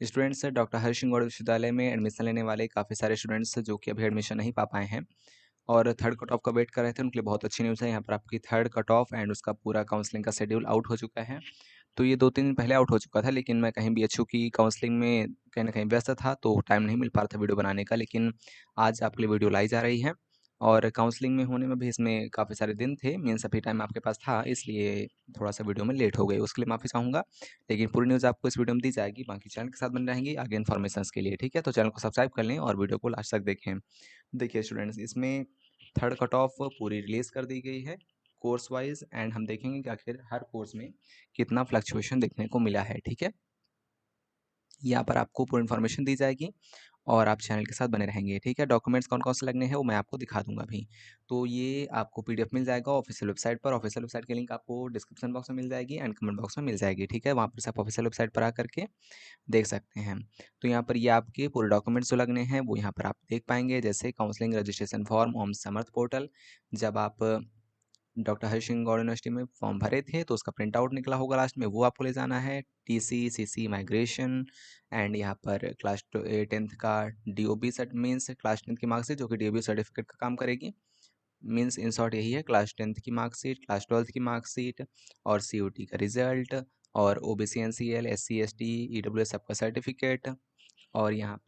Students doctor Harsh Singh Gaur विश्वविद्यालय में admission लेने वाले काफ़ी सारे स्टूडेंट्स जो कि अभी एडमिशन नहीं पा पाए हैं और थर्ड कट ऑफ का वेट कर रहे थे, उनके लिए बहुत अच्छी न्यूज़ है। यहाँ पर आपकी थर्ड कट ऑफ एंड उसका पूरा काउंसलिंग का शेड्यूल आउट हो चुका है। तो ये 2-3 दिन पहले आउट हो चुका था, लेकिन मैं कहीं बीएचयू की काउंसलिंग में कहीं न कहीं व्यस्त था, तो टाइम नहीं मिल पा रहा था वीडियो बनाने का। लेकिन आज आपके लिए वीडियो लाई जा रही है और काउंसलिंग में होने में भी इसमें काफ़ी सारे दिन थे, मीन्स अभी टाइम आपके पास था, इसलिए थोड़ा-सा वीडियो में लेट हो गई, उसके लिए माफ़ी चाहूँगा। लेकिन पूरी न्यूज़ आपको इस वीडियो में दी जाएगी, बाकी चैनल के साथ बने रहेंगे आगे इन्फॉर्मेशंस के लिए, ठीक है? तो चैनल को सब्सक्राइब कर लें और वीडियो को लास्ट तक देखें। देखिए स्टूडेंट्स, इसमें थर्ड कट ऑफ पूरी रिलीज़ कर दी गई है कोर्स वाइज़ एंड हम देखेंगे कि आखिर हर कोर्स में कितना फ्लक्चुएशन देखने को मिला है, ठीक है? यहाँ पर आपको पूरी इन्फॉर्मेशन दी जाएगी और आप चैनल के साथ बने रहेंगे, ठीक है? डॉक्यूमेंट्स कौन-कौन से लगने हैं वो मैं आपको दिखा दूँगा अभी। तो ये आपको पीडीएफ मिल जाएगा ऑफिशियल वेबसाइट पर, ऑफिशियल वेबसाइट की लिंक आपको डिस्क्रिप्शन बॉक्स में मिल जाएगी एंड कमेंट बॉक्स में मिल जाएगी, ठीक है? वहाँ पर से आप ऑफिशियल वेबसाइट पर आकर के देख सकते हैं। तो यहाँ पर ये आपके पूरे डॉक्यूमेंट्स जो लगने हैं वो यहाँ पर आप देख पाएँगे, जैसे counselling registration form on Samarth portal. जब आप डॉक्टर हरि सिंह गौड़ यूनिवर्सिटी में फॉर्म भरे थे तो उसका प्रिंट आउट निकला होगा लास्ट में, वो आपको ले जाना है। टीसी, सीसी, माइग्रेशन एंड यहाँ पर क्लास 10th का DOB shirt means class 10th की मार्कशीट जो कि डीओबी सर्टिफिकेट का काम करेगी। मीन्स इन शॉर्ट यही है, क्लास 10th की मार्कशीट, क्लास 12th की मार्कशीट और सीयूटी का रिजल्ट और OBC, NCL, SC, ST, EWS सबका सर्टिफिकेट और यहाँ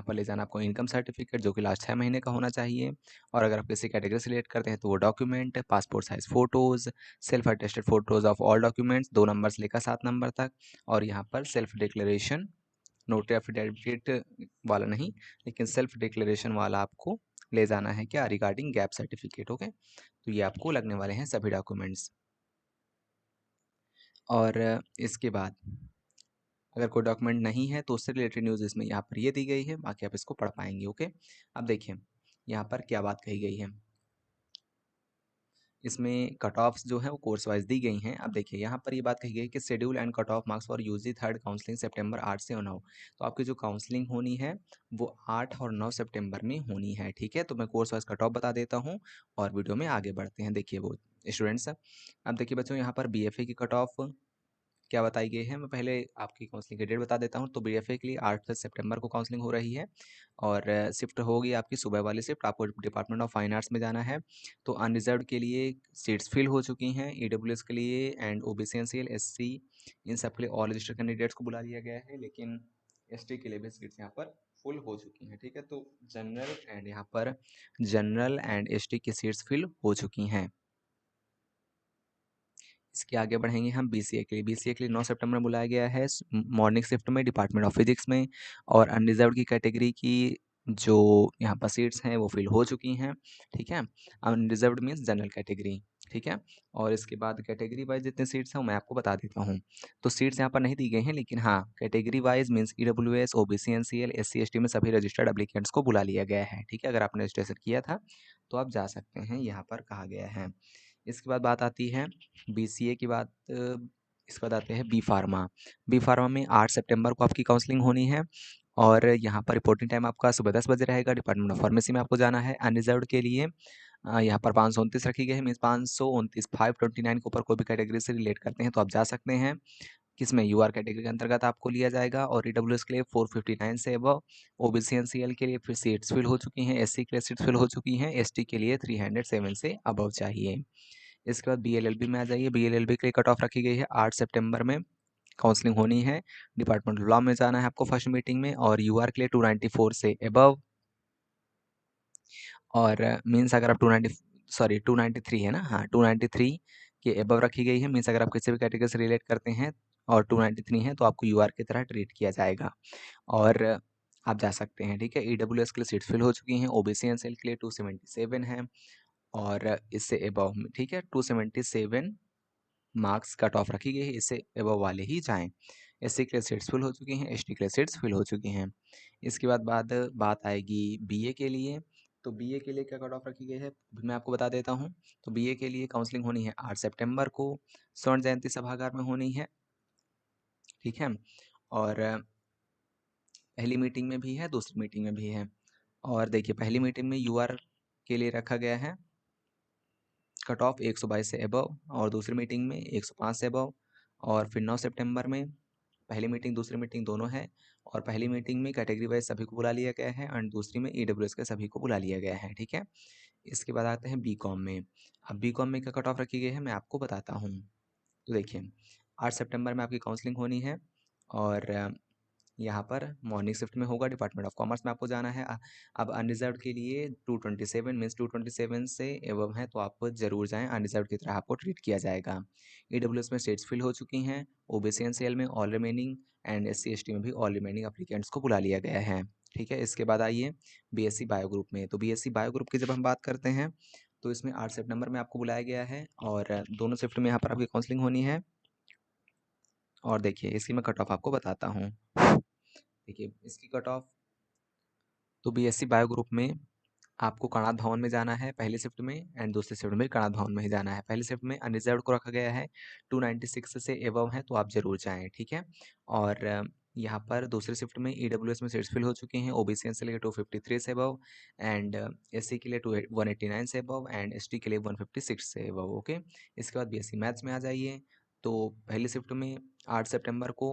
पर ले जाना आपको इनकम सर्टिफिकेट जो कि लास्ट 6 महीने का होना चाहिए और अगर आप किसी कैटेगरी से रिलेट करते हैं तो वो document, passport size photos, self attested photos of all documents 2 number से लेकर 7 नंबर तक और यहाँ पर सेल्फ डिक्लेरेशन, नोटरी एफिडेविट वाला नहीं, लेकिन सेल्फ डिक्लेरेशन वाला आपको ले जाना है क्या रिगार्डिंग गैप सर्टिफिकेट, ओके? तो ये आपको लगने वाले हैं सभी डॉक्यूमेंट्स और इसके बाद अगर कोई डॉक्यूमेंट नहीं है तो उससे रिलेटेड न्यूज़ इसमें यहाँ पर ये दी गई है, बाकी आप इसको पढ़ पाएंगे, ओके? अब देखिए यहाँ पर क्या बात कही गई है। इसमें कट ऑफ्स जो है वो कोर्स वाइज दी गई हैं। अब देखिए यहाँ पर ये बात कही गई कि schedule and cut off marks for UG third counselling सितंबर 8 से 9। तो आपकी जो काउंसलिंग होनी है वो 8 और 9 सितंबर में होनी है, ठीक है? तो मैं कोर्स वाइज कट ऑफ बता देता हूँ और वीडियो में आगे बढ़ते हैं। देखिए वो स्टूडेंट्स, अब देखिए बच्चों यहाँ पर बीएफए की कट ऑफ क्या बताई गई है, मैं पहले आपकी काउंसलिंग की डेट बता देता हूँ। तो बीएफए के लिए 8 सितंबर को काउंसलिंग हो रही है और शिफ्ट होगी आपकी सुबह वाली शिफ्ट, आपको डिपार्टमेंट ऑफ फाइन आर्ट्स में जाना है। तो अनरिजर्व्ड के लिए सीट्स फिल हो चुकी हैं, ईडब्ल्यूएस के लिए एंड ओबीसी, एनसीएल, एससी इन सब के लिए ऑल रजिस्टर्ड कैंडिडेट्स को बुला लिया गया है, लेकिन एसटी के लिए भी सीट्स यहाँ पर फुल हो चुकी हैं, ठीक है? तो जनरल एंड एसटी की सीट्स फिल हो चुकी हैं। इसके आगे बढ़ेंगे हम बीसीए के लिए। बीसीए के लिए 9 सितंबर में बुलाया गया है मॉर्निंग शिफ्ट में डिपार्टमेंट ऑफ फिजिक्स में और अनरिजर्व्ड की कैटेगरी की जो यहाँ पर सीट्स हैं वो फिल हो चुकी हैं, ठीक है? अनरिजर्व्ड मीन्स जनरल कैटेगरी, ठीक है? और इसके बाद कैटेगरी वाइज जितने सीट्स हैं वो मैं आपको बता देता हूँ। तो सीट्स यहाँ पर नहीं दी गई हैं, लेकिन हाँ category wise means EWS, OBC, NCL, SC, ST में सभी रजिस्टर्ड एप्लीकेंट्स को बुला लिया गया है, ठीक है? अगर आपने रजिस्ट्रेशन किया था तो आप जा सकते हैं, यहाँ पर कहा गया है। इसके बाद बात आती है बीसीए की बात, इसके बाद आते हैं बी फार्मा। बी फार्मा में 8 सितंबर को आपकी काउंसलिंग होनी है और यहाँ पर रिपोर्टिंग टाइम आपका सुबह 10 बजे रहेगा। डिपार्टमेंट ऑफ फार्मेसी में आपको जाना है। अनरिजर्व्ड के लिए यहाँ पर 529 रखी गई है, मीन्स 529 529 के ऊपर कोई भी कैटेगरी से रिलेट करते हैं तो आप जा सकते हैं। किसमें यूआर कैटेगरी के अंतर्गत आपको लिया जाएगा और ईडब्ल्यूएस के लिए 459 से अबव, ओबीसी, एनसीएल के लिए फिर सीट्स फिल हो चुकी हैं, एससी के लिए सीट्स फिल हो चुकी हैं, एसटी के लिए 307 से अबव चाहिए। इसके बाद बीएलएलबी में आ जाइए। बीएलएलबी के लिए कट ऑफ रखी गई है 8 सितंबर में काउंसलिंग होनी है। डिपार्टमेंट ऑफ लॉ में जाना है आपको फर्स्ट मीटिंग में और यूआर के लिए 294 से अबव और मीन्स अगर आप 293 है ना, हाँ 293 के अबव रखी गई है, मीन्स अगर आप किसी भी कैटेगरी से रिलेट करते हैं और 293 है तो आपको यूआर की तरह ट्रीट किया जाएगा और आप जा सकते हैं, ठीक है? ईडब्ल्यूएस के लिए सीट्स फिल हो चुकी हैं, ओबीसी एनसीएल के लिए 277 है और इससे अबव में, ठीक है? 277 मार्क्स कट ऑफ रखी गई है, इससे एबव वाले ही जाएँ। एससी के लिए सीट्स फिल हो चुकी हैं, एसटी के लिए सीट्स फिल हो चुकी हैं। इसके बाद बात आएगी बीए के लिए। तो बीए के लिए क्या कट ऑफ रखी गई है, मैं आपको बता देता हूँ। तो बीए के लिए काउंसलिंग होनी है 8 सितंबर को, स्वर्ण जयंती सभागार में होनी है, ठीक है? और पहली मीटिंग में भी है, दूसरी मीटिंग में भी है। और देखिए पहली मीटिंग में यूआर के लिए रखा गया है कट ऑफ 122 से अबव और दूसरी मीटिंग में 105 से अबव और फिर 9 सितंबर में पहली मीटिंग दूसरी मीटिंग दोनों है, और पहली मीटिंग में कैटेगरी वाइज सभी को बुला लिया गया है एंड दूसरी में ईडब्ल्यूएस के सभी को बुला लिया गया है, ठीक है। इसके बाद आते हैं बीकॉम में। अब बीकॉम में क्या कट ऑफ रखी गई है मैं आपको बताता हूँ। तो देखिए 8 सितंबर में आपकी काउंसलिंग होनी है, और यहाँ पर मॉर्निंग शिफ्ट में होगा, डिपार्टमेंट ऑफ कॉमर्स में आपको जाना है। अब अनरिजर्व्ड के लिए 227 मीन्स 227 से एबव है तो आप जरूर जाएं, अनरिजर्व्ड की तरह आपको ट्रीट किया जाएगा। ईडब्ल्यूएस में सीट्स फिल हो चुकी हैं, ओबीसी एनसीएल में all remaining and SC ST में भी ऑल रिमेनिंग अप्लीकेंट्स को बुला लिया गया है, ठीक है। इसके बाद आइए बीएससी बायो ग्रुप में। तो बीएससी बायो ग्रुप की जब हम बात करते हैं तो इसमें 8 सितंबर में आपको बुलाया गया है, और दोनों शिफ्ट में यहाँ पर आपकी काउंसलिंग होनी है। और देखिए इसकी मैं कट ऑफ आपको बताता हूँ। देखिए इसकी कट ऑफ, तो बीएससी बायो ग्रुप में आपको कणाद भवन में जाना है पहली शिफ्ट में, एंड दूसरी शिफ्ट में कणाद भवन में ही जाना है। पहली शिफ्ट में अनरिजर्व्ड को रखा गया है, 296 से एबव है तो आप जरूर जाएं, ठीक है। और यहाँ पर दूसरी शिफ्ट में ईडब्ल्यूएस में सीट्स फिल हो चुकी हैं, ओबीसी से लेकर 253 से एबव, एंड एससी के लिए 189 से एबव, एंड एसटी के लिए 156 से एबव, ओके। इसके बाद बीएससी मैथ्स में आ जाइए। तो पहली शिफ्ट में 8 सितंबर को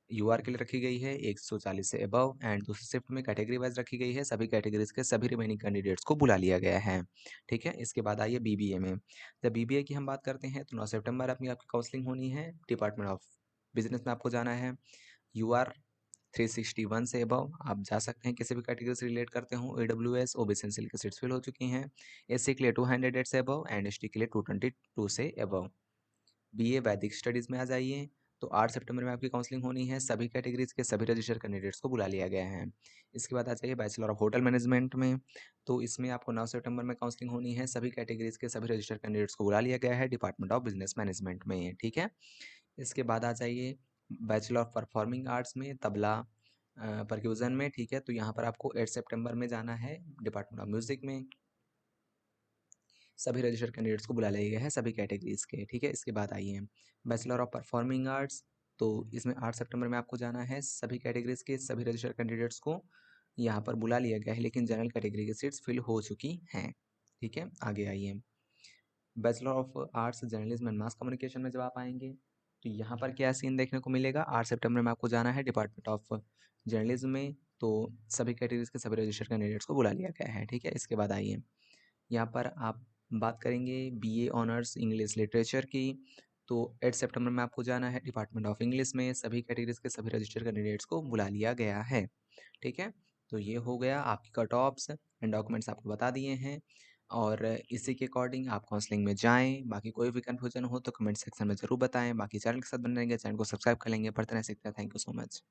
यूआर के लिए रखी गई है 140 से अबव, एंड दूसरी शिफ्ट में कैटेगरी वाइज रखी गई है, सभी कैटेगरीज के सभी रिमेनिंग कैंडिडेट्स को बुला लिया गया है, ठीक है। इसके बाद आइए बीबीए में। जब बीबीए की हम बात करते हैं तो 9 सितंबर अपनी आपकी काउंसलिंग होनी है, डिपार्टमेंट ऑफ बिजनेस में आपको जाना है। यूआर 361 से अबव आप जा सकते हैं, किसी भी कैटेगरी से रिलेट करते हो। ईडब्ल्यूएस ओबीसी एनसीएल की सीट्स फिल हो चुकी हैं, एससी के लिए 208 से अबव एंड एसटी के लिए 222 से अबव। बीए वैदिक स्टडीज़ में आ जाइए। तो 8 सितंबर में आपकी काउंसलिंग होनी है, सभी कैटेगरीज़ के सभी रजिस्टर्ड कैंडिडेट्स को बुला लिया गया है। इसके बाद आ जाइए बैचलर ऑफ होटल मैनेजमेंट में। तो इसमें आपको 9 सितंबर में काउंसलिंग होनी है, सभी कैटेगरीज़ के सभी रजिस्टर्ड कैंडिडेट्स को बुला लिया गया है, डिपार्टमेंट ऑफ बिजनेस मैनेजमेंट में, ठीक है। इसके बाद आ जाइए बैचलर ऑफ परफॉर्मिंग आर्ट्स में, तबला परक्यूजन में, ठीक है। तो यहाँ पर आपको 8 सितंबर में जाना है, डिपार्टमेंट ऑफ म्यूजिक में। सभी रजिस्टर्ड कैंडिडेट्स को बुला लिया गया है, सभी कैटेगरीज के, ठीक है। इसके बाद आइए बैचलर ऑफ परफॉर्मिंग आर्ट्स। तो इसमें 8 सितंबर में आपको जाना है, सभी कैटेगरीज के सभी रजिस्टर्ड कैंडिडेट्स को यहाँ पर बुला लिया गया है, लेकिन जनरल कैटेगरी की सीट्स फिल हो चुकी हैं, ठीक है। आगे आइए bachelor of arts journalism and mass communication में जब आप आएंगे तो यहाँ पर क्या सीन देखने को मिलेगा। 8 सितंबर में आपको जाना है डिपार्टमेंट ऑफ जर्नलिज्म में। तो सभी कैटेगरीज के सभी रजिस्टर्ड कैंडिडेट्स को बुला लिया गया है, ठीक है। इसके बाद आइए यहाँ पर आप बात करेंगे बीए ऑनर्स इंग्लिश लिटरेचर की। तो 8 सितंबर में आपको जाना है, डिपार्टमेंट ऑफ इंग्लिश में सभी कैटेगरीज के सभी रजिस्टर्ड कैंडिडेट्स को बुला लिया गया है, ठीक है। तो ये हो गया आपकी कट ऑफ्स एंड डॉक्यूमेंट्स आपको बता दिए हैं, और इसी के अकॉर्डिंग आप काउंसलिंग में जाएं। बाकी कोई भी कन्फ्यूजन हो तो कमेंट सेक्शन में ज़रूर बताएं। बाकी चैनल के साथ बने रहेंगे, चैनल को सब्सक्राइब कर लेंगे। पढ़ते रह सकते हैं। Thank you so much.